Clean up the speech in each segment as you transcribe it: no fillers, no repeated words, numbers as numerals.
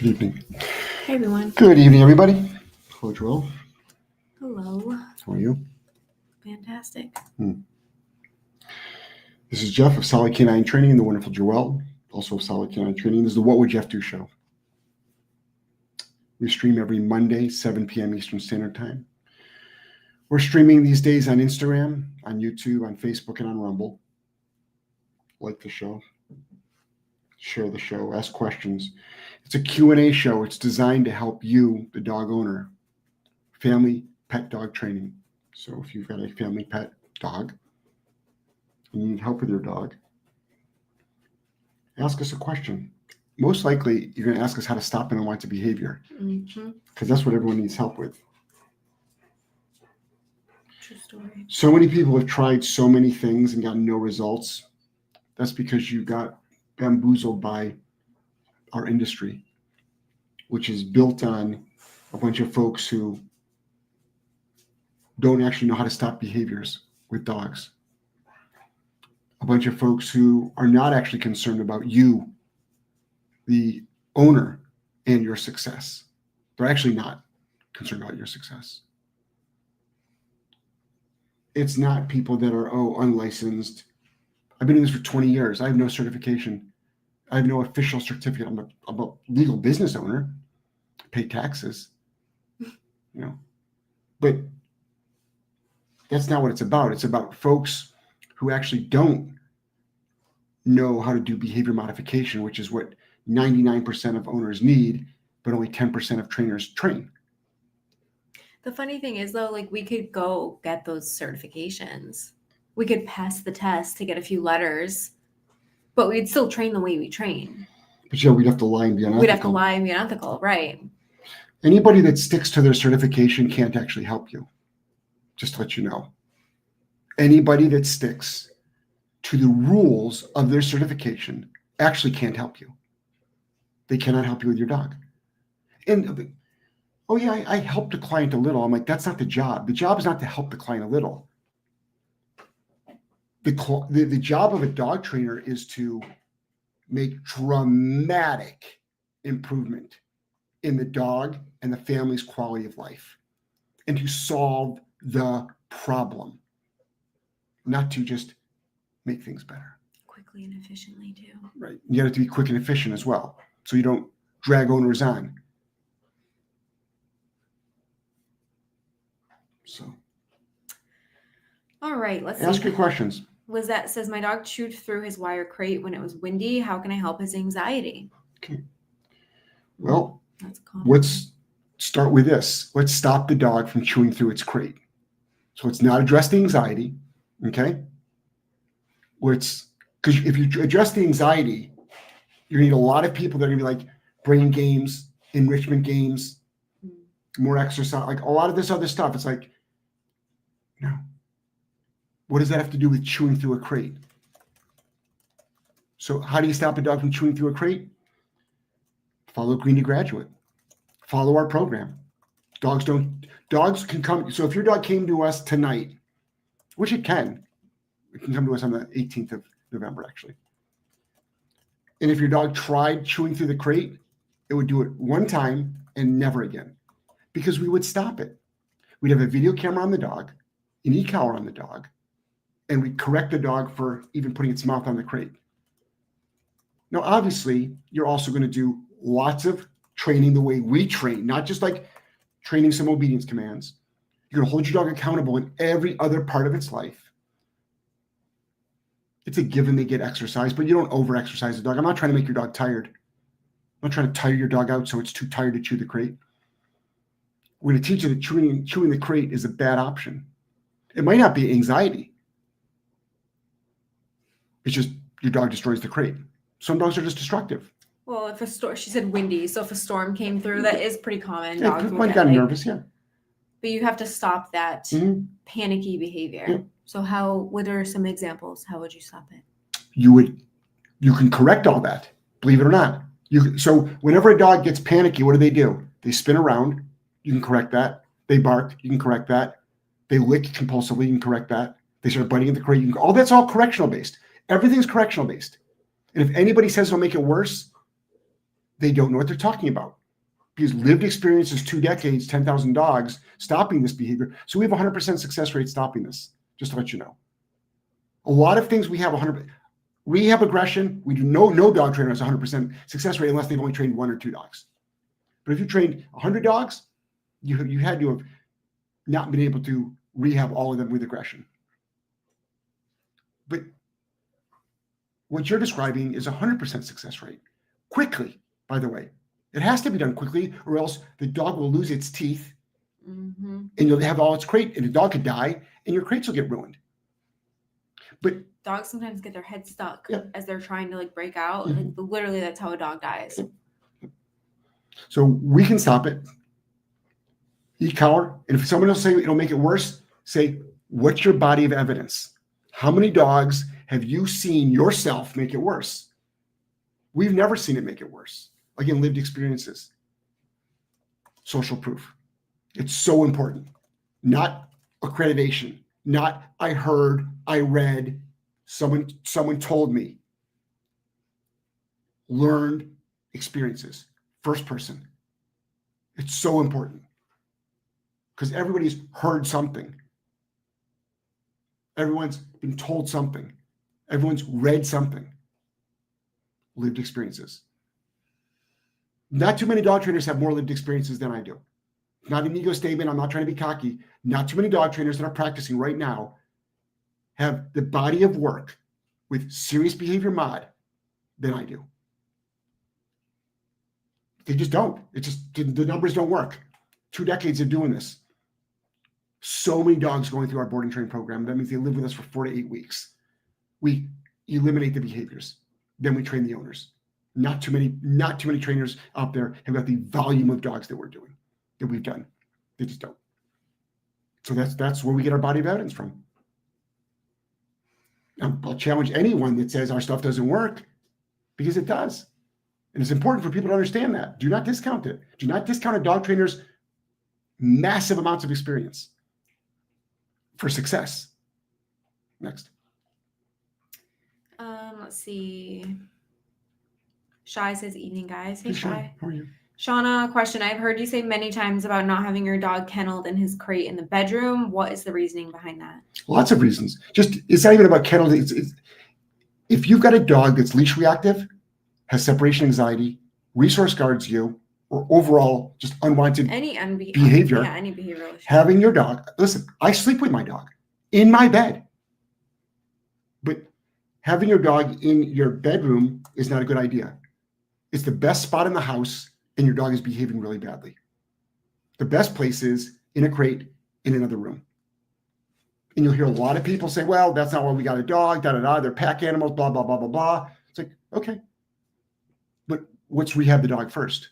Good evening. Hey, everyone. Good evening, everybody. Hello, Joel. Hello. How are you? Fantastic. This is Jeff of Solid Canine Training and the wonderful Joel, also of Solid Canine Training. This is the What Would Jeff Do show. We stream every Monday, 7 p.m. Eastern Standard Time. We're streaming these days on Instagram, on YouTube, on Facebook, and on Rumble. Like the show. Share the show. Ask questions. It's a Q&A show. It's designed to help you, the dog owner, family pet dog training. So if you've got a family pet dog and you need help with your dog, ask us a question. Most likely, you're going to ask us how to stop an unwanted behavior, because that's what everyone needs help with. True story. So many people have tried so many things and gotten no results. That's because you got bamboozled by our industry, which is built on a bunch of folks who don't actually know how to stop behaviors with dogs. A bunch of folks who are not actually concerned about you, the owner, and your success. They're actually not concerned about your success. It's not people that are, unlicensed. I've been doing this for 20 years. I have no certification. I have no official certificate. I'm a legal business owner. I pay taxes, But that's not what it's about. It's about folks who actually don't know how to do behavior modification, which is what 99% of owners need, but only 10% of trainers train. The funny thing is, though, like, we could go get those certifications. We could pass the test to get a few letters, but we'd still train the way we train. But we'd have to lie and be unethical. We'd have to lie and be unethical, right? Anybody that sticks to their certification can't actually help you. Just to let you know. Anybody that sticks to the rules of their certification actually can't help you. They cannot help you with your dog. And, I helped a client a little. I'm like, that's not the job. The job is not to help the client a little. The job of a dog trainer is to make dramatic improvement in the dog and the family's quality of life, and to solve the problem, not to just make things better. Quickly and efficiently, too. Right. You got to be quick and efficient as well, so you don't drag owners on. So. All right, let's ask see. your questions. Lizette says, my dog chewed through his wire crate when it was windy. How can I help his anxiety? Okay. Well, that's common. Let's start with this. Let's stop the dog from chewing through its crate. So it's not address the anxiety, okay? Because if you address the anxiety, you need a lot of people that are going to be like brain games, enrichment games, more exercise, like a lot of this other stuff. It's like, no. What does that have to do with chewing through a crate? So how do you stop a dog from chewing through a crate? Follow Green to Graduate. Follow our program. Dogs can come. So if your dog came to us tonight, which it can come to us on the 18th of November, actually. And if your dog tried chewing through the crate, it would do it one time and never again, because we would stop it. We'd have a video camera on the dog, an e-collar on the dog, and we'd correct the dog for even putting its mouth on the crate. Now, obviously, you're also going to do lots of training the way we train, not just like training some obedience commands. You're going to hold your dog accountable in every other part of its life. It's a given they get exercise, but you don't over-exercise the dog. I'm not trying to make your dog tired. I'm not trying to tire your dog out so it's too tired to chew the crate. We're going to teach you that chewing the crate is a bad option. It might not be anxiety. It's just your dog destroys the crate. Some dogs are just destructive. Well, if a storm, she said windy, so if a storm came through, that is pretty common. Yeah, Dogs might got nervous, yeah. But you have to stop that panicky behavior. Yeah. So what are some examples? How would you stop it? You can correct all that, believe it or not. So whenever a dog gets panicky, what do? They spin around. You can correct that. They bark. You can correct that. They lick compulsively. You can correct that. They start biting at the crate. All that's all correctional based. Everything's correctional based. And if anybody says it'll make it worse, They don't know what they're talking about because lived experience is 2 decades, 10,000 dogs stopping this behavior. So we have 100% success rate stopping this, just to let you know. A lot of things we have 100%. Rehab aggression, we do no dog trainer has 100% success rate unless they've only trained 1 or 2 dogs. But if you trained 100 dogs, you had to have not been able to rehab all of them with aggression. But what you're describing is 100% success rate. Quickly, by the way. It has to be done quickly or else the dog will lose its teeth and you'll have all its crate and the dog could die and your crates will get ruined. But dogs sometimes get their head stuck Yeah. as they're trying to like break out. Like, literally, that's how a dog dies. So we can stop it. E-collar. And if someone else say it'll make it worse, say, what's your body of evidence? How many dogs have you seen yourself make it worse? We've never seen it make it worse. Again, lived experiences. Social proof. It's so important. Not accreditation. Not I heard, I read, someone told me. Learned experiences. First person. It's so important. Because everybody's heard something. Everyone's been told something. Everyone's read something. Lived experiences. Not too many dog trainers have more lived experiences than I do. Not an ego statement. I'm not trying to be cocky. Not too many dog trainers that are practicing right now have the body of work with serious behavior mod than I do. They just don't. It's just the numbers don't work. 2 decades of doing this. So many dogs going through our boarding train program. That means they live with us for 4 to 8 weeks. We eliminate the behaviors. Then we train the owners. Not too many trainers out there have got the volume of dogs that we're doing, that we've done. They just don't. So that's where we get our body of evidence from. I'll challenge anyone that says our stuff doesn't work because it does. And it's important for people to understand that. Do not discount it. Do not discount a dog trainer's massive amounts of experience for success. Next. Let's see. Shy says, evening, guys. Hey, Hey, Sean, Shy. how are you? Shauna, question. I've heard you say many times about not having your dog kenneled in his crate in the bedroom. What is the reasoning behind that? Lots of reasons. Just it's not even about kennel. It's if you've got a dog that's leash reactive, has separation anxiety, resource guards you, or overall just unwanted behavior. Yeah, any behavioral issue. Having your dog. Listen, I sleep with my dog in my bed, but having your dog in your bedroom is not a good idea. It's the best spot in the house, and your dog is behaving really badly. The best place is in a crate in another room. And you'll hear a lot of people say, well, that's not why we got a dog, da-da-da, they're pack animals, blah, blah, blah, blah, blah. It's like, okay. But let's rehab the dog first.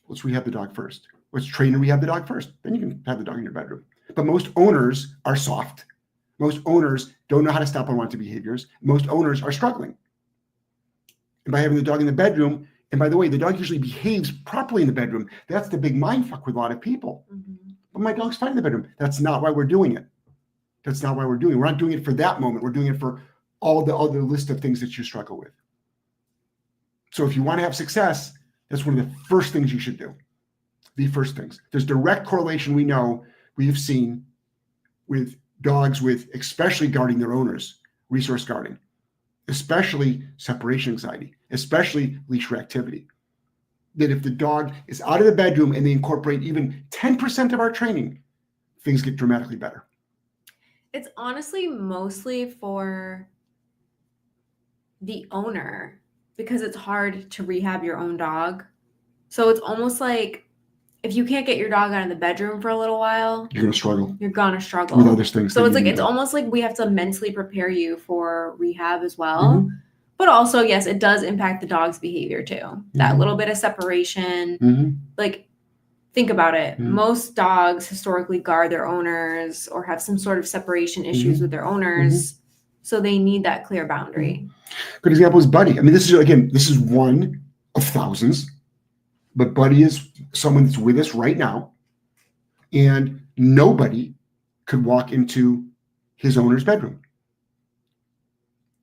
Let's rehab the dog first. Let's train and rehab the dog first. Then you can have the dog in your bedroom. But most owners are soft. Most owners don't know how to stop unwanted behaviors. Most owners are struggling. And by having the dog in the bedroom, and by the way, the dog usually behaves properly in the bedroom. That's the big mind fuck with a lot of people. But my dog's fine in the bedroom. That's not why we're doing it. That's not why we're doing it. We're not doing it for that moment. We're doing it for all the other list of things that you struggle with. So if you want to have success, that's one of the first things you should do. The first things. There's direct correlation we know, we have seen with dogs with especially guarding their owners, resource guarding, especially separation anxiety, especially leash reactivity. That if the dog is out of the bedroom and they incorporate even 10% of our training, things get dramatically better. It's honestly mostly for the owner because it's hard to rehab your own dog. So it's almost like if you can't get your dog out of the bedroom for a little while, You're going to struggle. You're going to struggle with other things. So it's like, it's almost like we have to mentally prepare you for rehab as well. But also, yes, it does impact the dog's behavior too. That little bit of separation, like think about it. Most dogs historically guard their owners or have some sort of separation issues with their owners. So they need that clear boundary. Good example is Buddy. I mean, this is one of thousands, but Buddy is someone that's with us right now. And nobody could walk into his owner's bedroom.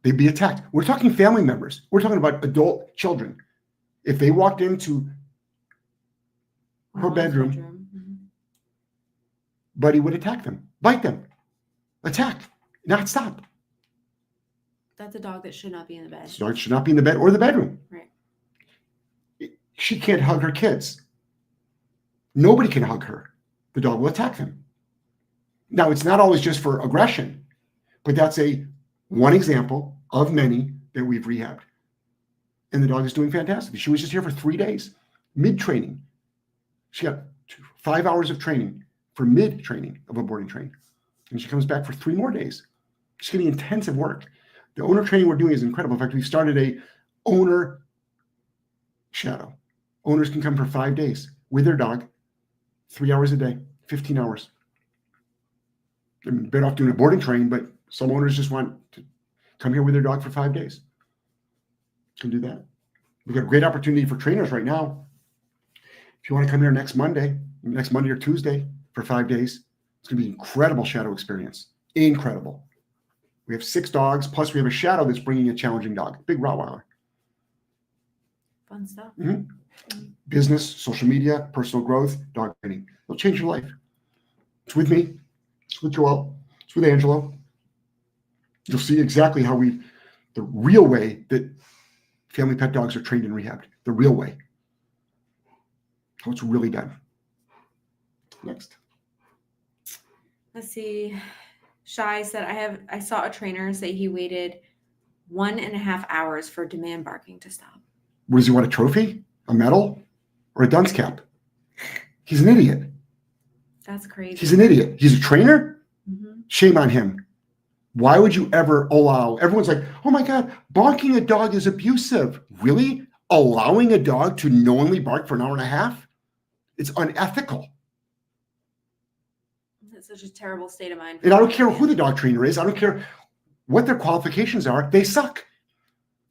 They'd be attacked. We're talking family members. We're talking about adult children. If they walked into her Mom's bedroom, Mhm. Buddy would attack them, bite them, attack, not stop. That's a dog that should not be in the bed. So it should not be in the bed or the bedroom. Right. She can't hug her kids. Nobody can hug her. The dog will attack them. Now, it's not always just for aggression, but that's one example of many that we've rehabbed. And the dog is doing fantastic. She was just here for 3 days, mid-training. She got 5 hours of training for mid-training of a boarding train. And she comes back for 3 more days. She's getting intensive work. The owner training we're doing is incredible. In fact, we've started a owner shadow. Owners can come for 5 days with their dog, 3 hours a day, 15 hours. They're better off doing a boarding train, but some owners just want to come here with their dog for 5 days. Can do that. We've got a great opportunity for trainers right now. If you want to come here next Monday or Tuesday for 5 days, it's going to be an incredible shadow experience. Incredible. We have 6 dogs, plus we have a shadow that's bringing a challenging dog, big Rottweiler. Fun stuff. Business, social media, personal growth, dog training. It'll change your life. It's with me. It's with Joel. It's with Angelo. You'll see exactly how the real way that family pet dogs are trained and rehabbed. The real way. How it's really done. Next. Let's see. Shai said, I saw a trainer say he waited 1.5 hours for demand barking to stop. Does he want a trophy, a medal, or a dunce cap? He's an idiot. That's crazy. He's an idiot. He's a trainer? Mm-hmm. Shame on him. Why would you ever allow? Everyone's like, oh my God, barking a dog is abusive. Really? Allowing a dog to knowingly bark for an hour and a half? It's unethical. That's such a terrible state of mind. And I don't care who the dog trainer is. I don't care what their qualifications are. They suck.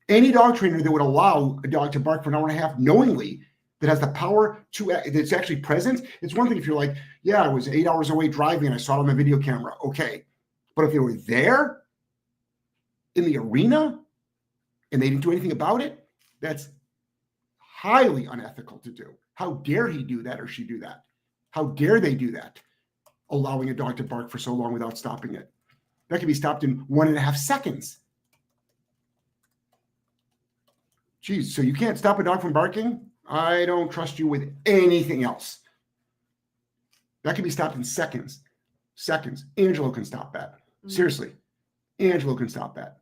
Any dog trainer that would allow a dog to bark for an hour and a half knowingly, that has the power that's actually present. It's one thing if you're like, yeah, I was 8 hours away driving and I saw it on the video camera. Okay. But if they were there in the arena and they didn't do anything about it, that's highly unethical to do. How dare he do that or she do that? How dare they do that? Allowing a dog to bark for so long without stopping it. That can be stopped in 1.5 seconds. Geez, so you can't stop a dog from barking? I don't trust you with anything else. That can be stopped in seconds. Seconds. Angelo can stop that. Seriously. Angelo can stop that.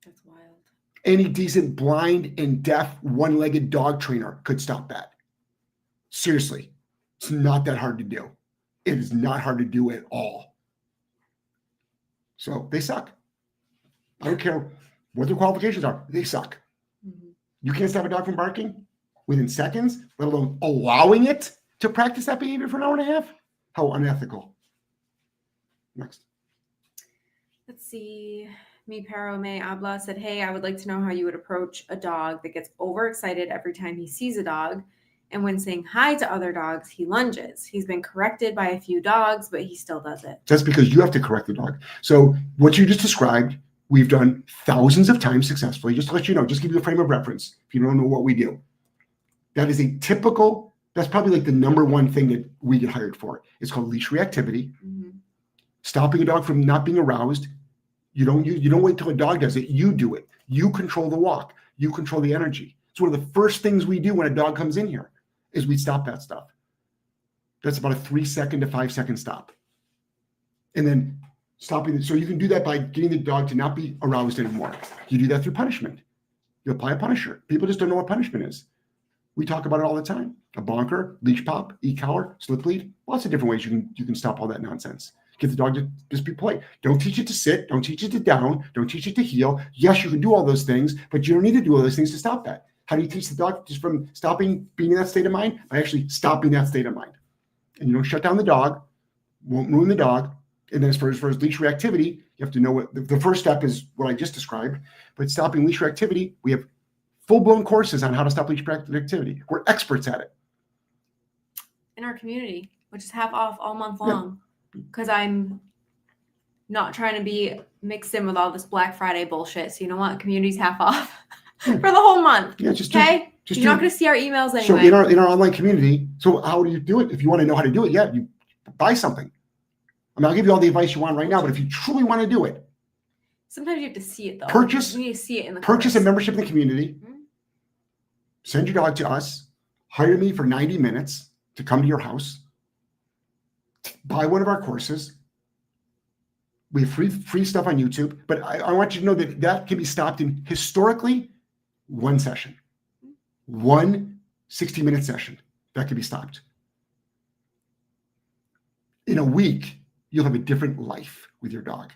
That's wild. Any decent blind and deaf one-legged dog trainer could stop that. Seriously. It's not that hard to do. It is not hard to do at all. So they suck. I don't care what their qualifications are. They suck. Mm-hmm. You can't stop a dog from barking within seconds, let alone allowing it to practice that behavior for an hour and a half? How unethical. Next. Let's see. Mi Pero Me Habla said, hey, I would like to know how you would approach a dog that gets overexcited every time he sees a dog. And when saying hi to other dogs, he lunges. He's been corrected by a few dogs, but he still does it. That's because you have to correct the dog. So what you just described, we've done thousands of times successfully. Just to let you know, just give you a frame of reference if you don't know what we do. That is a typical, that's probably like the number one thing that we get hired for. It's called leash reactivity. Mm-hmm. Stopping a dog from not being aroused. You don't wait till a dog does it. You do it. You control the walk. You control the energy. It's one of the first things we do when a dog comes in here is we stop that stuff. That's about a 3-second to 5-second stop. And then stopping. So you can do that by getting the dog to not be aroused anymore. You do that through punishment. You apply a punisher. People just don't know what punishment is. We talk about it all the time. A bonker, leash pop, e-collar, slip lead. Lots of different ways you can stop all that nonsense. Get the dog to just be polite. Don't teach it to sit. Don't teach it to down. Don't teach it to heel. Yes, you can do all those things, but you don't need to do all those things to stop that. How do you teach the dog just from stopping being in that state of mind? By actually stopping that state of mind. And you don't shut down the dog, won't ruin the dog. And then as far as leash reactivity, you have to know what the first step is what I just described. But stopping leash reactivity, we have full-blown courses on how to stop leash reactivity. We're experts at it. In our community, which is half off all month long. Because I'm not trying to be mixed in with all this Black Friday bullshit. So you know what? Community's half off for the whole month. Yeah, just okay. Just You're not going to see our emails So anyway. in our online community, so how do you do it? If you want to know how to do it, yeah, you buy something. I mean, I'll give you all the advice you want right now, but if you truly want to do it, sometimes you have to see it though. Purchase- You need to see it in the purchase a course. membership in the community, Mhm. send your dog to us, hire me for 90 minutes to come to your house, buy one of our courses. We have free stuff on YouTube, but I want you to know that can be stopped in historically one session, one 60-minute session that can be stopped. In a week, you'll have a different life with your dog.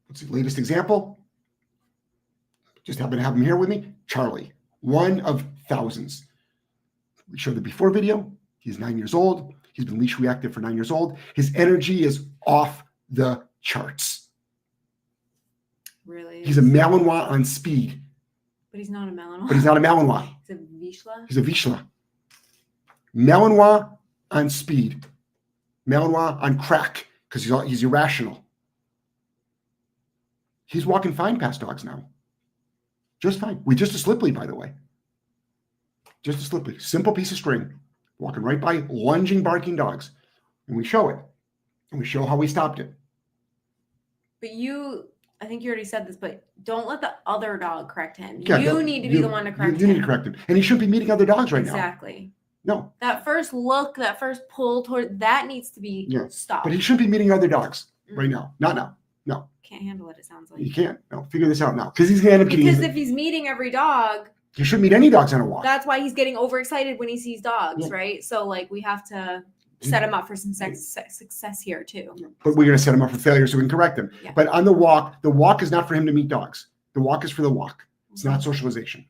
What's the latest example? Just happen to have him here with me. Charlie, one of thousands. We showed the before video. He's 9 years old. He's been leash reactive for 9 years old. His energy is off the charts. Really? He's a Malinois on speed. But he's not a Malinois. But he's not a Malinois. He's a Vizsla. He's a Vizsla. Malinois on speed. Malinois on crack because he's irrational. He's walking fine past dogs now. Just fine. With just a slip lead, by the way. Just a slip lead. Simple piece of string. Walking right by lunging, barking dogs. And we show it. And we show how we stopped it. But I think you already said this, but don't let the other dog correct him. Yeah, you need to be the one to correct him. You need to correct him. And he shouldn't be meeting other dogs right Exactly. now. No. That first look, that first pull toward that needs to be stopped. But he shouldn't be meeting other dogs right now. Not now. No. Can't handle it, it sounds like. You can't. No. Figure this out now. Because he's going to end up getting... Because if he's meeting every dog... You shouldn't meet any dogs on a walk. That's why he's getting overexcited when he sees dogs, right? So, like, we have to set him up for some success here, too. But we're going to set him up for failure so we can correct him. Yeah. But on the walk is not for him to meet dogs. The walk is for the walk. It's not socialization.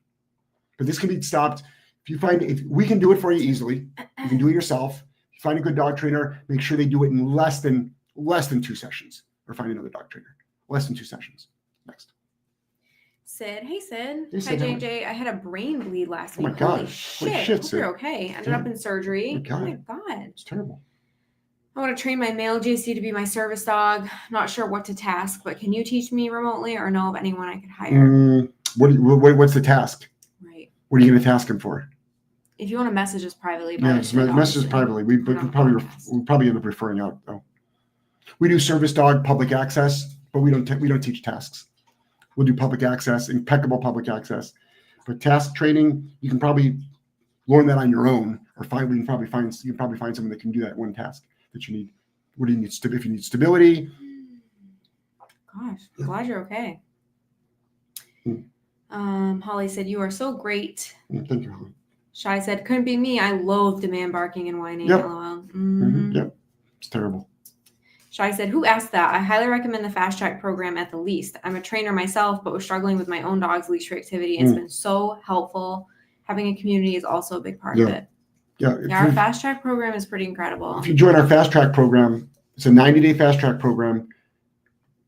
But this can be stopped. If we can do it for you easily, you can do it yourself. If you find a good dog trainer, make sure they do it in less than 2 sessions, or find another dog trainer. Less than 2 sessions. Next. Sid, hey Sid. Hey, Hi Sid. J&J. I had a brain bleed last Oh my week. God. Holy Holy shit. shit, Hope Sid. you're okay. Ended up in surgery. Oh Oh my my God. It's terrible. I want to train my male JC to be my service dog. Not sure what to task, but can you teach me remotely or know of anyone I could hire? What's the task? Right. What are you going to task him for? If you want to message us privately, Yeah, message us obviously. privately. We probably end up referring out though. We do service dog public access, but we don't teach tasks. We'll do public access, impeccable public access. But task training, you can probably learn that on your own, or you can probably find someone that can do that one task that you need. What do you need? If you need stability. Gosh, I'm glad you're okay. Hmm. Holly said, you are so great. Thank you, Holly. Shy said, couldn't be me. I loathe demand barking and whining. Yep. LOL. Yep. It's terrible. Shy said, who asked that? I highly recommend the Fast Track program at the least. I'm a trainer myself, but was struggling with my own dog's leash reactivity. It's been so helpful. Having a community is also a big part of it. Yeah. Our Fast Track program is pretty incredible. If you join our Fast Track program, it's a 90-day Fast Track program.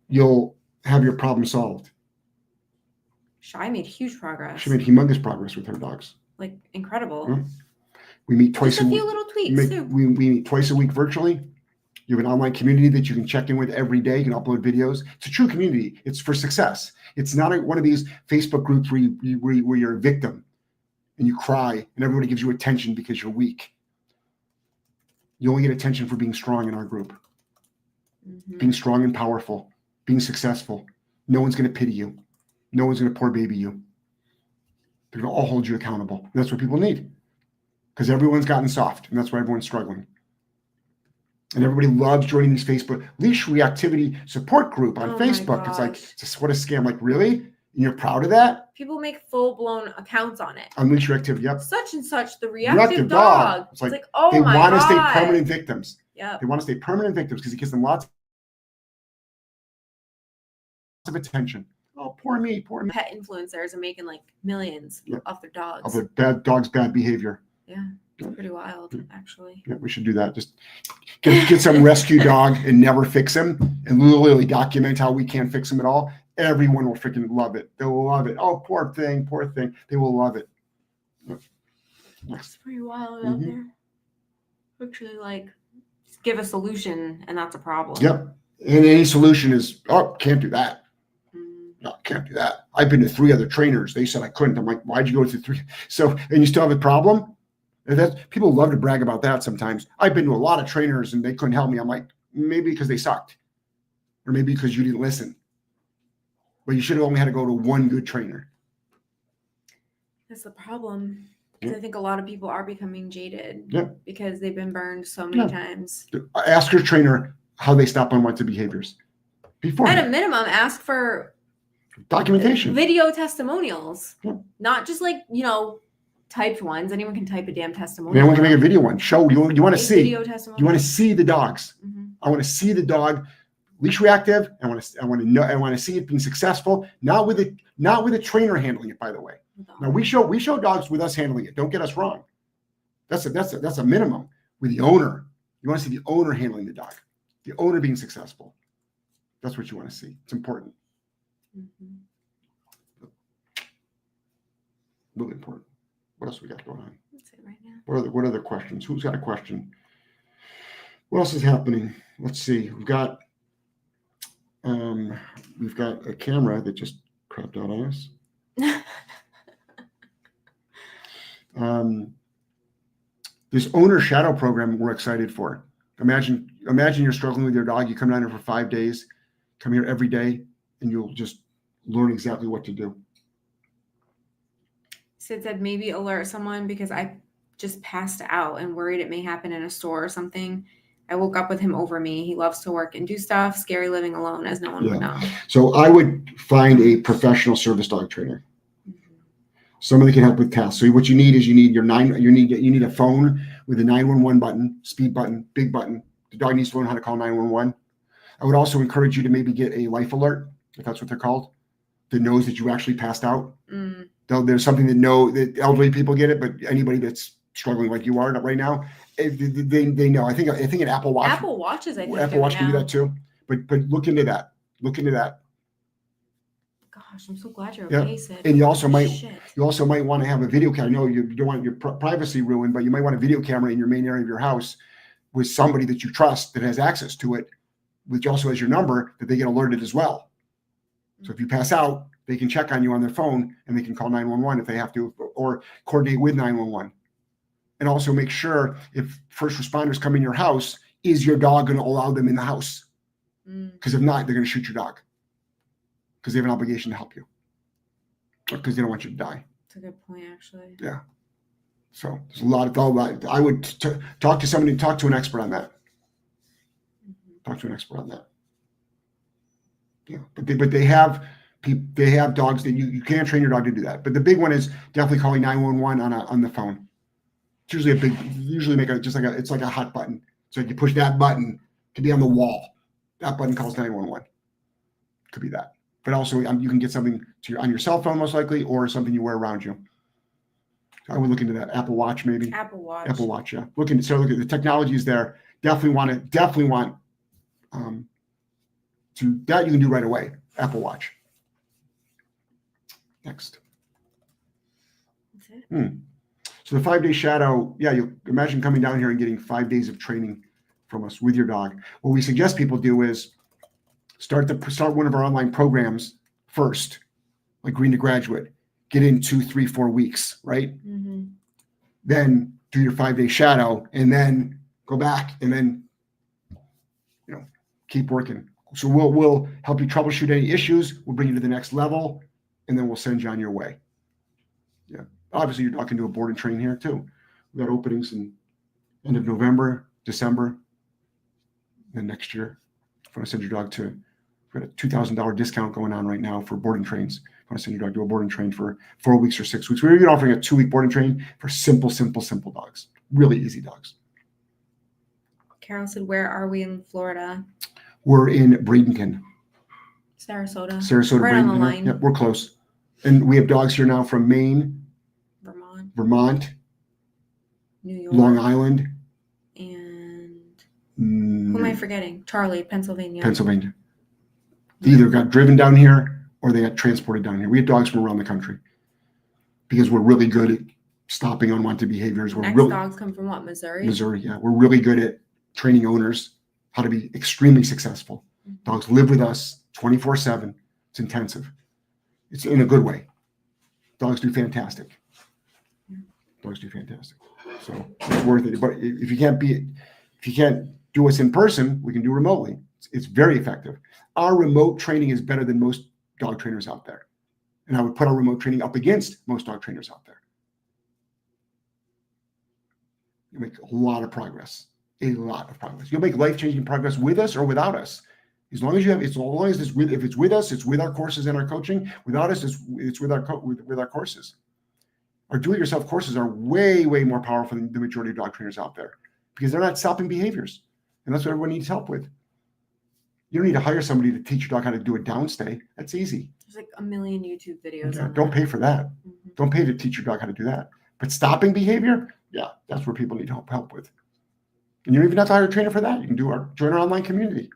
You'll have your problem solved. Shy made huge progress. She made humongous progress with her dogs. Like, incredible. Hmm. We meet twice Just a a week. few little tweaks, too. We meet twice a week virtually. You have an online community that you can check in with every day. You can upload videos. It's a true community. It's for success. It's not one of these Facebook groups where you're a victim and you cry and everybody gives you attention because you're weak. You only get attention for being strong in our group. Mm-hmm. Being strong and powerful. Being successful. No one's going to pity you. No one's going to poor baby you. They're going to all hold you accountable. And that's what people need. Because everyone's gotten soft, and that's why everyone's struggling. And everybody loves joining these Facebook leash reactivity support group on Facebook. It's like, what a scam. Like, really? And you're proud of that? People make full-blown accounts on it. On leash reactivity, yep. Such and such, the reactive dog. It's like, oh they my God. want to stay permanent victims. Yeah. They want to stay permanent victims because it gives them lots of attention. Oh, poor me, poor me. Pet influencers are making like millions off their dogs. Of the bad dog's bad behavior. Yeah. It's pretty wild, actually. Yeah, we should do that. Just get some rescue dog and never fix him and literally document how we can't fix him at all. Everyone will freaking love it. They'll love it. Oh, poor thing, poor thing. They will love it. It's pretty wild out there. Actually, like, just give a solution and that's a problem. Yep. And any solution is, oh, can't do that. No, I can't do that. I've been to 3 other trainers. They said I couldn't. I'm like, why'd you go to 3? So, and you still have a problem? And that's, people love to brag about that sometimes. I've been to a lot of trainers and they couldn't help me. I'm like, maybe because they sucked, or maybe because you didn't listen. But you should have only had to go to one good trainer. That's the problem. I think a lot of people are becoming jaded because they've been burned so many times. Ask your trainer how they stop unwanted behaviors. Before, at a minimum, ask for documentation, video testimonials, not just like, typed ones. Anyone can type a damn testimonial. Anyone can make a video one. Show you want to see. Video testimonial. You want to see the dogs. Mm-hmm. I want to see the dog leash reactive. I want to see it being successful. Not with a trainer handling it, by the way. Now we show dogs with us handling it. Don't get us wrong. That's a minimum. With the owner, you want to see the owner handling the dog, the owner being successful. That's what you want to see. It's important. Mm-hmm. Really important. What else we got going on? That's it right now. What other questions? Who's got a question? What else is happening? Let's see. We've got a camera that just crapped out on us. This owner shadow program we're excited for. Imagine you're struggling with your dog. You come down here for 5 days, come here every day, and you'll just learn exactly what to do. Sid said maybe alert someone because I just passed out and worried it may happen in a store or something. I woke up with him over me. He loves to work and do stuff. Scary living alone, as no one would know. So I would find a professional service dog trainer. Someone that can help with tasks. So what you need is you need a phone with a 911 button, speed button, big button. The dog needs to learn how to call 911. I would also encourage you to maybe get a life alert, if that's what they're called, that knows that you actually passed out. There's something that elderly people get it, but anybody that's struggling like you are right now, they know. I think an Apple Watch. Apple Watches, Apple Watch can do that too. But look into that. Gosh, I'm so glad you're okay, Sid. And you also might want to have a video camera. I know you don't want your privacy ruined, but you might want a video camera in your main area of your house with somebody that you trust that has access to it, which also has your number, that they get alerted as well. So if you pass out, they can check on you on their phone and they can call 911 if they have to, or coordinate with 911. And also make sure if first responders come in your house, is your dog going to allow them in the house? Because if not, they're going to shoot your dog. Because they have an obligation to help you, because they don't want you to die. That's a good point, actually. Yeah. So there's a lot of. I would talk to somebody, talk to an expert on that. Talk to an expert on that. Yeah, but they have dogs that you can't train your dog to do that. But the big one is definitely calling 911 on the phone. It's usually it's like a hot button. So if you push that button, it could be on the wall. That button calls 911. Could be that. But also you can get something on your cell phone most likely, or something you wear around you. I would look into that. Apple Watch maybe. Apple Watch, yeah. Look at the technology is there. Definitely want to that you can do right away. Apple Watch. Next. That's it. So the 5-day shadow, you imagine coming down here and getting 5 days of training from us with your dog. What we suggest people do is start one of our online programs first, like Green to Graduate. Get in 2, 3, 4 weeks, right? Mm-hmm. Then do your 5-day shadow, and then go back, and then keep working. So we'll help you troubleshoot any issues. We'll bring you to the next level, and then we'll send you on your way. Yeah, obviously your dog can do a board and train here too. We've got openings in end of November, December, then next year. If you want to send your dog we've got a $2,000 discount going on right now for boarding trains. If you want to send your dog to a boarding train for 4 weeks or 6 weeks, we're even offering a 2-week boarding train for simple dogs, really easy dogs. Carol said, where are we in Florida? We're in Bradenton. Sarasota, Bradenton. right on the line. Yep, we're close. And we have dogs here now from Maine, Vermont, New York, Long Island, and who am I forgetting? Charlie, Pennsylvania. They either got driven down here or they got transported down here. We have dogs from around the country because we're really good at stopping unwanted behaviors. Dogs come from what, Missouri? Missouri, yeah. We're really good at training owners how to be extremely successful. Dogs live with us 24/7. It's intensive. It's in a good way. Dogs do fantastic. Dogs do fantastic. So it's worth it. But if you can't do us in person, we can do remotely. It's very effective. Our remote training is better than most dog trainers out there. And I would put our remote training up against most dog trainers out there. You make a lot of progress. A lot of progress. You'll make life-changing progress with us or without us. As long as you have, as long as if it's with us, it's with our courses and our coaching. Without us, it's with our courses. Our do-it-yourself courses are way, way more powerful than the majority of dog trainers out there because they're not stopping behaviors. And that's what everyone needs help with. You don't need to hire somebody to teach your dog how to do a downstay. That's easy. There's like a million YouTube videos. Yeah, don't pay for that. Mm-hmm. Don't pay to teach your dog how to do that. But stopping behavior, yeah, that's where people need help with. And you don't even have to hire a trainer for that. You can join our online community.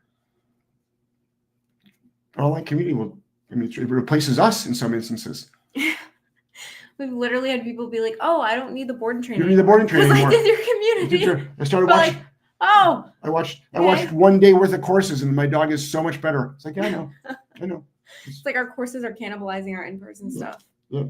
Our online community it replaces us in some instances. We've literally had people be like, "Oh, I don't need the board and training. You don't need the board and training anymore." I did your community. I started watching. Like, oh. I watched 1 day worth of courses, and my dog is so much better. It's like, yeah, I know. It's like our courses are cannibalizing our in-person stuff. Yeah.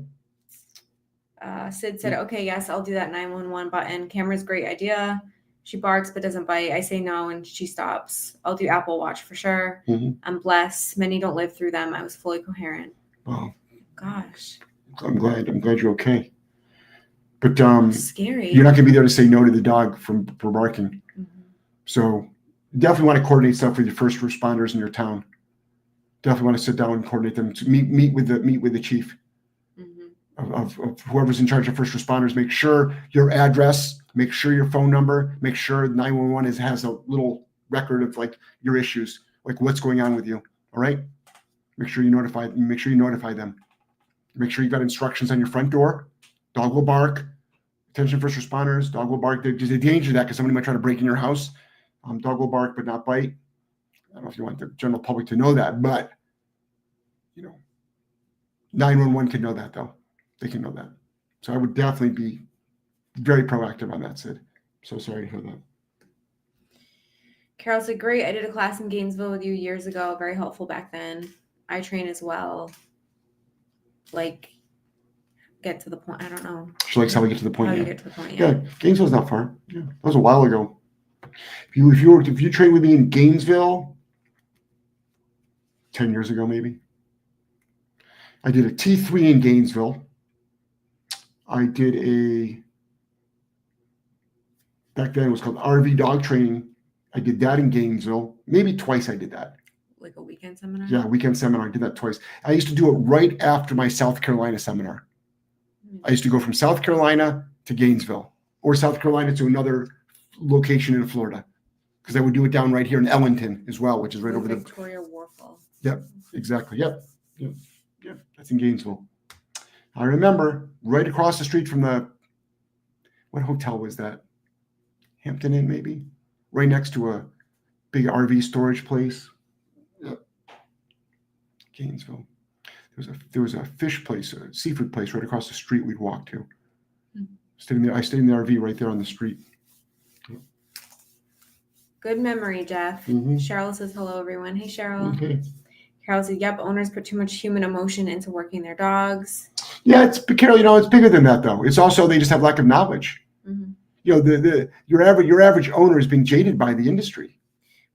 Sid said, "Okay, yes, I'll do that 911 button. Camera's great idea. She barks but doesn't bite. I say no and she stops. I'll do Apple Watch for sure. Mm-hmm. I'm blessed. Many don't live through them. I was fully coherent." Wow. Gosh. I'm glad you're okay. But scary. You're not going to be there to say no to the dog for barking. Mm-hmm. So you definitely want to coordinate stuff with your first responders in your town. Definitely want to sit down and coordinate them to meet with the chief of whoever's in charge of first responders. Make sure your address, make sure your phone number, make sure 911 has a little record of like your issues, like what's going on with you. All right. Make sure you notify them. Make sure you got instructions on your front door. Dog will bark. Attention first responders. Dog will bark. There's a danger of that because somebody might try to break in your house. Dog will bark but not bite. I don't know if you want the general public to know that, but 911 can know that though. They can know that. So I would definitely be very proactive on that, Sid. So sorry to hear that. Carol said, "Great. I did a class in Gainesville with you years ago. Very helpful back then. I train as well." Like, get to the point. I don't know. She likes how we get to the point. How you get to the point. Yeah, Gainesville's not far. Yeah, that was a while ago. If you trained with me in Gainesville 10 years ago, maybe. I did a T3 in Gainesville. I did back then it was called RV dog training. I did that in Gainesville. Maybe twice I did that. Like a weekend seminar? Yeah, weekend seminar. I did that twice. I used to do it right after my South Carolina seminar. I used to go from South Carolina to Gainesville or South Carolina to another location in Florida because I would do it down right here in Ellington as well, which is right over the Victoria Warfel. Yep, exactly. Yep. That's in Gainesville. I remember right across the street from what hotel was that? Hampton Inn, maybe? Right next to a big RV storage place. Yep. Gainesville. There was a fish place, a seafood place right across the street we'd walk to. Mm-hmm. I stayed in the RV right there on the street. Good memory, Jeff. Mm-hmm. Cheryl says hello, everyone. Hey, Cheryl. Okay. Carol said, "Yep, owners put too much human emotion into working their dogs." Yeah, Carol, it's bigger than that, though. It's also they just have lack of knowledge. Mm-hmm. Your average owner has been jaded by the industry.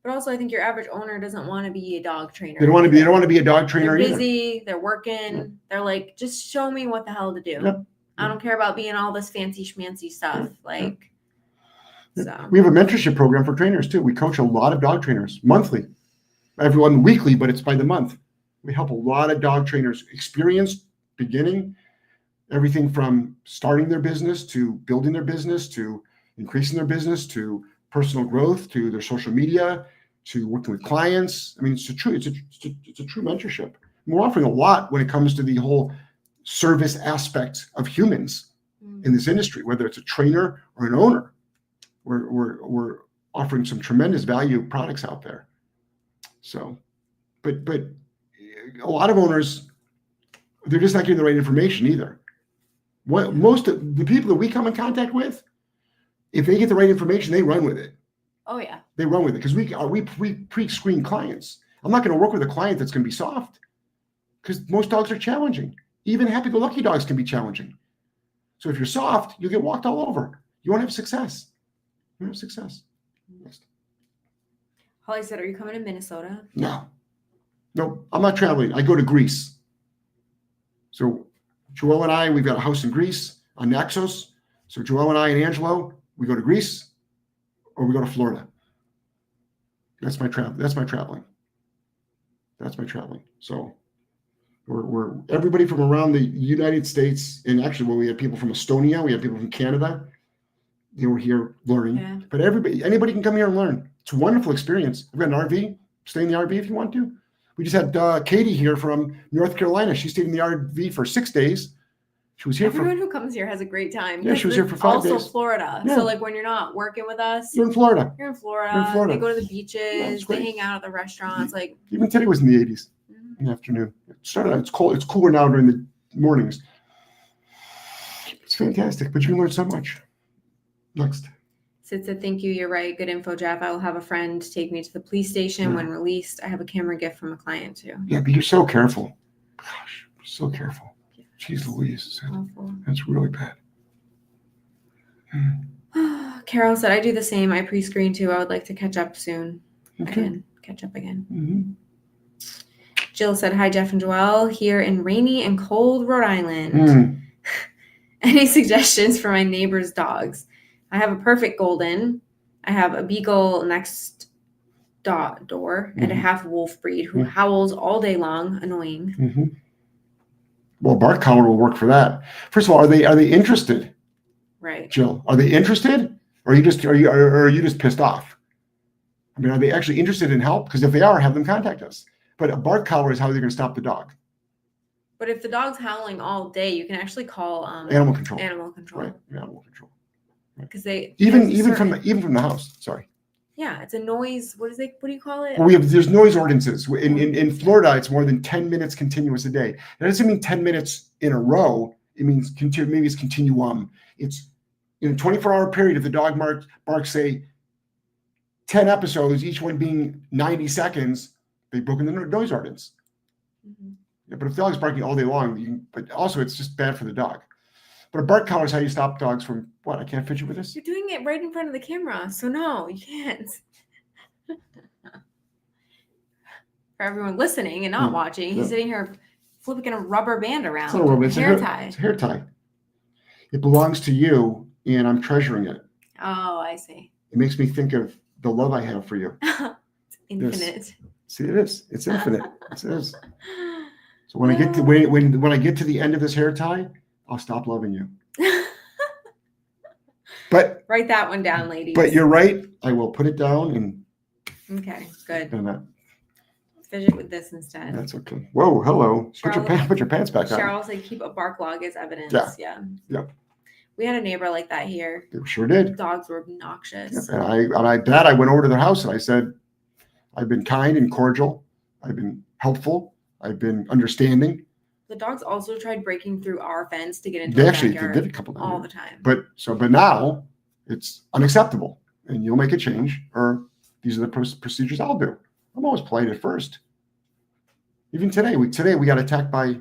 But also, I think your average owner doesn't want to be a dog trainer. They don't want to be a dog trainer. They're busy. They're working. Yeah. They're like, just show me what the hell to do. Yep. I don't care about being all this fancy schmancy stuff. Like, so we have a mentorship program for trainers too. We coach a lot of dog trainers monthly. Everyone weekly, but it's by the month. We help a lot of dog trainers experienced beginning, everything from starting their business to building their business to increasing their business to personal growth to their social media to working with clients. I mean, it's a true mentorship. We're offering a lot when it comes to the whole service aspect of humans in this industry, whether it's a trainer or an owner. We're offering some tremendous value products out there. So, but a lot of owners, they're just not getting the right information either. Most of the people that we come in contact with, if they get the right information, they run with it. Oh yeah, they run with it because we pre-screen clients. I'm not going to work with a client that's going to be soft because most dogs are challenging. Even happy-go-lucky dogs can be challenging. So if you're soft, you'll get walked all over. You won't have success. You won't have success. Holly said, "Are you coming to Minnesota?" No, I'm not traveling. I go to Greece. So Joelle and I, we've got a house in Greece on Naxos. So Joelle and I and Angelo, we go to Greece or we go to Florida. That's my traveling. So we're everybody from around the United States, and actually, well, we had people from Estonia, we had people from Canada. They were here learning. Yeah. But anybody can come here and learn. It's a wonderful experience. I've got an RV. Stay in the RV if you want to. We just had Katie here from North Carolina. She stayed in the RV for 6 days. She was here Everyone who comes here has a great time. Yeah, she was here for 5 days. Also Florida. Yeah. So like when you're not working with us, You're in Florida. You're in Florida. They go to the beaches. it's They great. hang out at the restaurants. Like Even today was in the 80s in the afternoon. It started out, it's cold. It's cooler now during the mornings. It's fantastic, but you can learn so much. Next. Sid said, "Thank you. You're right. Good info, Jeff. I will have a friend take me to the police station when released. I have a camera gift from a client too." Yeah, but you're so careful. Gosh, so careful. Jeez Louise. Awful. That's really bad. Carol said, "I do the same. I pre-screen too. I would like to catch up soon." Okay. Catch up again. Mm-hmm. Jill said, "Hi, Jeff and Joelle, here in rainy and cold Rhode Island. Any suggestions for my neighbor's dogs? I have a perfect golden. I have a beagle next door and a half wolf breed who howls all day long, annoying." Mm-hmm. Well, bark collar will work for that. First of all, are they interested? Right. Jill, are they interested, or are you just pissed off? I mean, are they actually interested in help? Because if they are, have them contact us. But a bark collar is how they're going to stop the dog. But if the dog's howling all day, you can actually call animal control. Animal control. Right. Animal control. Because they even from the house. Sorry. Yeah, it's a noise. What do you call it? Well, there's noise ordinances. In Florida, it's more than 10 minutes continuous a day. That doesn't mean 10 minutes in a row. It means maybe it's continuum. It's in a 24-hour period. If the dog barks, say, 10 episodes, each one being 90 seconds, they've broken the noise ordinance. Mm-hmm. Yeah, but if the dog's barking all day long, but also it's just bad for the dog. But a bark collar is how you stop dogs from what? I can't fit you with this? You're doing it right in front of the camera. So no, you can't. For everyone listening and not watching, he's sitting here flipping a rubber band around. It's not a rubber, it's a hair tie. It's a hair tie. It belongs to you, and I'm treasuring it. Oh, I see. It makes me think of the love I have for you. It's infinite. This. See, it is. It's infinite. It is. So when I get to when I get to the end of this hair tie, I'll stop loving you. But write that one down, ladies. But you're right. I will put it down and. Okay, good. And fidget with this instead. That's okay. Whoa, hello. Put your pants back on. Cheryl said, "Keep a bark log as evidence." Yeah. Yep. We had a neighbor like that here. They sure did. Dogs were obnoxious. Yep. And I went over to their house and I said, "I've been kind and cordial. I've been helpful. I've been understanding." The dogs also tried breaking through our fence to get into the backyard. They did a couple times. All the time. But now it's unacceptable, and you'll make a change, or these are the procedures I'll do. I'm always polite at first. Even today we got attacked by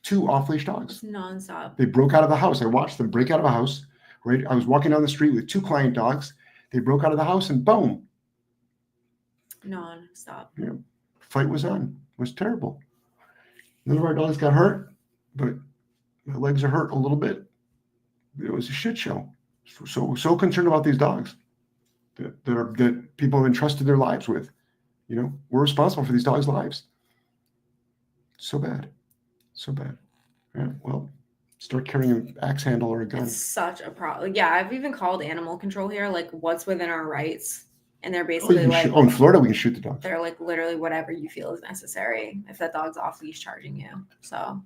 2 off-leash dogs. It's nonstop. They broke out of the house. I watched them break out of a house. Right, I was walking down the street with 2 client dogs. They broke out of the house and boom. Nonstop. Yeah, fight was on. It was terrible. None of our dogs got hurt, but my legs are hurt a little bit. It was a shit show. So concerned about these dogs that people have entrusted their lives with. You know, we're responsible for these dogs' lives. So bad. Yeah, well, start carrying an axe handle or a gun. It's such a problem. Yeah, I've even called animal control here, like what's within our rights. And they're basically in Florida, we can shoot the dog. They're like literally whatever you feel is necessary if that dog's off leash charging you. So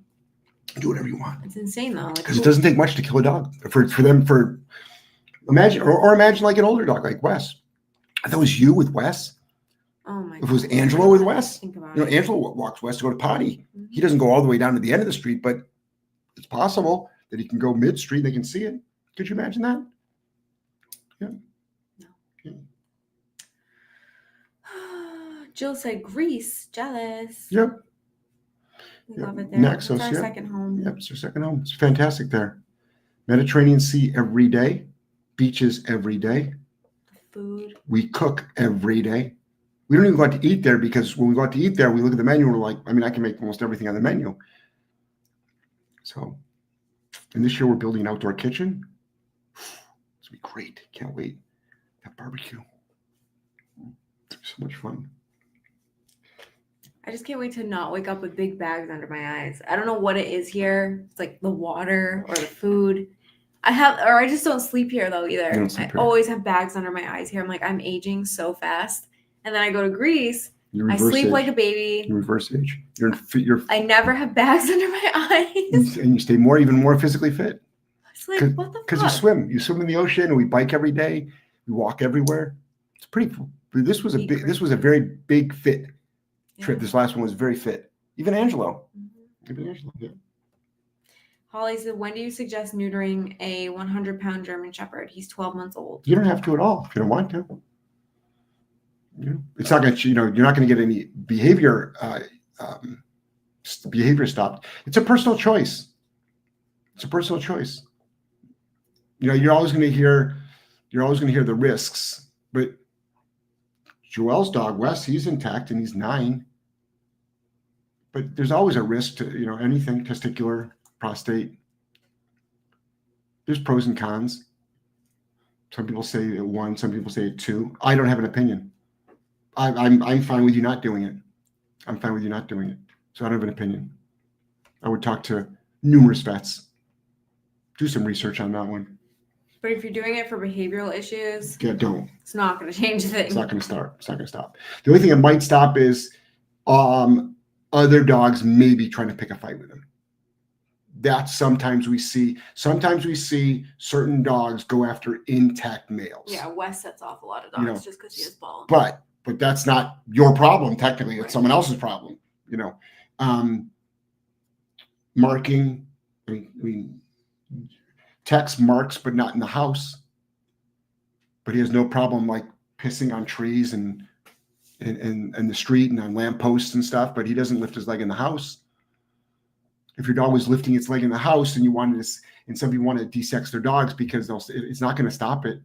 do whatever you want. It's insane though. Because it doesn't take much to kill a dog. Imagine like an older dog like Wes. If it was you with Wes. Oh my God. If it was Angelo with Wes. Think about it. Angelo walks Wes to go to potty. Mm-hmm. He doesn't go all the way down to the end of the street, but it's possible that he can go mid-street. They can see it. Could you imagine that? Yeah. No. Yeah. Jill said, "Greece, jealous." Yep. We Yep. love it there. Naxos, It's our yeah. second home. Yep, it's our second home. It's fantastic there. Mediterranean Sea every day, beaches every day. Food. We cook every day. We don't even go out to eat there because when we go out to eat there, we look at the menu and we're like, I mean, I can make almost everything on the menu. So, and this year we're building an outdoor kitchen. It's gonna be great. Can't wait. That barbecue. It's so much fun. I just can't wait to not wake up with big bags under my eyes. I don't know what it is here. It's like the water or the food. I just don't sleep here though either. You don't sleep I here. always have bags under my eyes here. I'm like, I'm aging so fast. And then I go to Greece. You I reverse sleep age. like a baby. You reverse age. You're I never have bags under my eyes. and you stay even more physically fit It's like, what the because fuck? you swim in the ocean, and we bike every day. We walk everywhere. It's pretty cool. This was a very big fit trip. Yeah. This last one was very fit. Even Angelo. Mhm. Yeah. Holly said, when do you suggest neutering a 100-pound German Shepherd? He's 12 months old. You don't have to at all if you don't want to. It's not going to, you're not going to get any behavior stopped. It's a personal choice. It's a personal choice. You're always going to hear the risks, but Joel's dog, Wes, he's intact and he's 9. But there's always a risk to, anything, testicular, prostate. There's pros and cons. Some people say 1, some people say 2. I don't have an opinion. I'm fine with you not doing it. I'm fine with you not doing it. So I don't have an opinion. I would talk to numerous vets. Do some research on that one. But if you're doing it for behavioral issues, Yeah, don't. it's not going to change a thing. It's not going to start. It's not going to stop. The only thing that might stop is other dogs maybe trying to pick a fight with him. That sometimes we see certain dogs go after intact males. Yeah, Wes sets off a lot of dogs just because he has balls. But that's not your problem. Technically, it's Right. someone else's problem. Marking. I mean, Tex marks, but not in the house. But he has no problem like pissing on trees and in the street and on lampposts and stuff. But he doesn't lift his leg in the house. If your dog was lifting its leg in the house and some people want to de-sex their dogs because it's not going to stop it.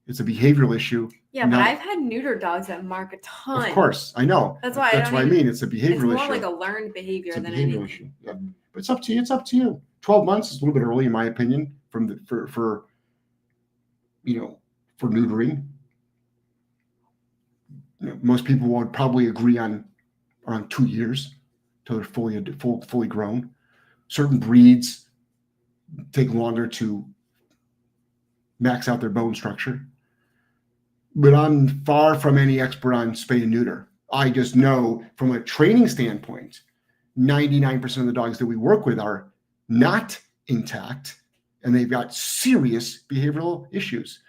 It's a behavioral issue. Yeah, but I've had neuter dogs that mark a ton. Of course, I know. That's why I mean. It's a behavioral issue. It's more like a learned behavior It's a than behavioral anything. issue. Yeah. But it's up to you. It's up to you. 12 months is a little bit early, in my opinion, for neutering. Most people would probably agree on around 2 years till they're fully grown. Certain breeds take longer to max out their bone structure. But I'm far from any expert on spay and neuter. I just know from a training standpoint, 99% of the dogs that we work with are not intact and they've got serious behavioral issues.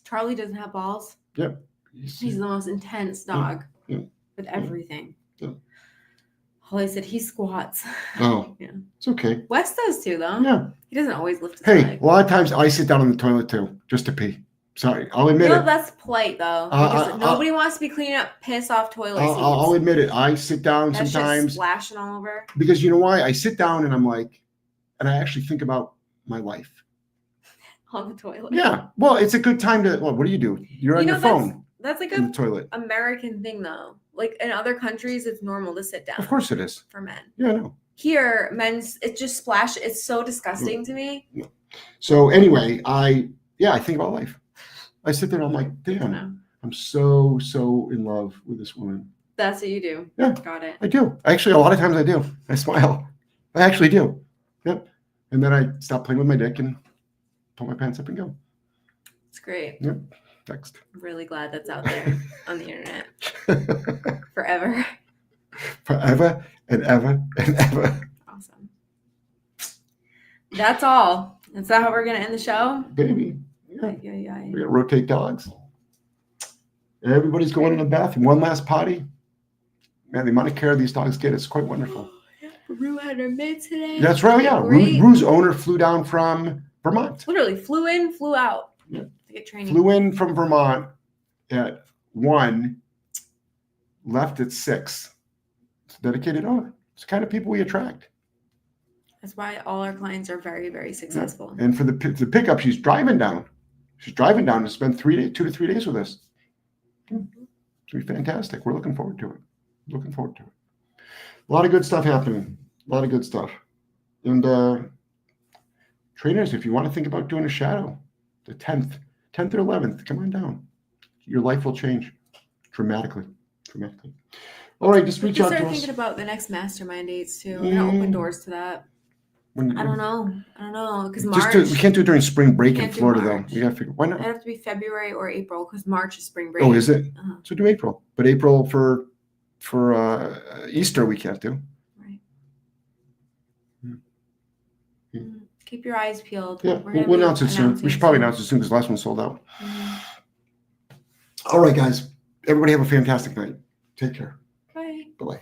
Charlie doesn't have balls. Yep. He's the most intense dog with everything. Yeah. Holly said he squats. Oh, Yeah. It's okay. Wes does too, though. Yeah. He doesn't always lift his Hey, leg. a lot of times I sit down on the toilet too, just to pee. Sorry, I'll admit it. That's polite though. Because nobody wants to be cleaning up piss off toilet seats. I'll admit it. I sit down That's sometimes just splashing all over. because you know why? I sit down and I'm like, and I actually think about my life. On the toilet. Yeah. Well, it's a good time to. Well, what do? You're on your phone That's like in the a toilet. American thing though. Like in other countries, it's normal to sit down. Of course it is. For men. Yeah, I know. Here, it just splash. It's so disgusting to me. So anyway, I think about life. I sit there and I'm like, damn, I'm so in love with this woman. That's what you do. Yeah. Got it. I do. Actually, a lot of times I do. I smile. I actually do. Yep. And then I stop playing with my dick and pull my pants up and go. It's great. Yep. Next. I'm really glad that's out there on the internet forever. Forever and ever and ever. Awesome. That's all. Is that how we're gonna end the show? Baby. Yeah. Yeah. We gotta rotate dogs. Everybody's going to the bathroom. One last potty. Man, the amount of care these dogs get is quite wonderful. Rue had her mid today. That's right. Yeah. Rue's owner flew down from Vermont. Literally flew in, flew out. Yeah. To get training. Flew in from Vermont at 1, left at 6. It's a dedicated owner. It's the kind of people we attract. That's why all our clients are very, very successful. And for the pickup, she's driving down. She's driving down to spend 2 to 3 days with us. It's going to be fantastic. We're looking forward to it. Looking forward to it. A lot of good stuff happening. A lot of good stuff. And trainers, if you want to think about doing a shadow, the 10th or 11th, come on down. Your life will change dramatically. Dramatically. All right, just reach out to us. Start thinking about the next mastermind dates too. We're gonna open doors to that. I don't know, because March. We can't do it during spring break in Florida, though. March. We gotta figure. Why not? It'd have to be February or April, because March is spring break. Oh, is it? Uh-huh. So do April, but April for Easter we can't do. Right. Keep your eyes peeled. Yeah, we'll announce it soon. We should probably announce it soon because the last one sold out. All right, guys. Everybody have a fantastic night. Take care. Bye. Bye-bye.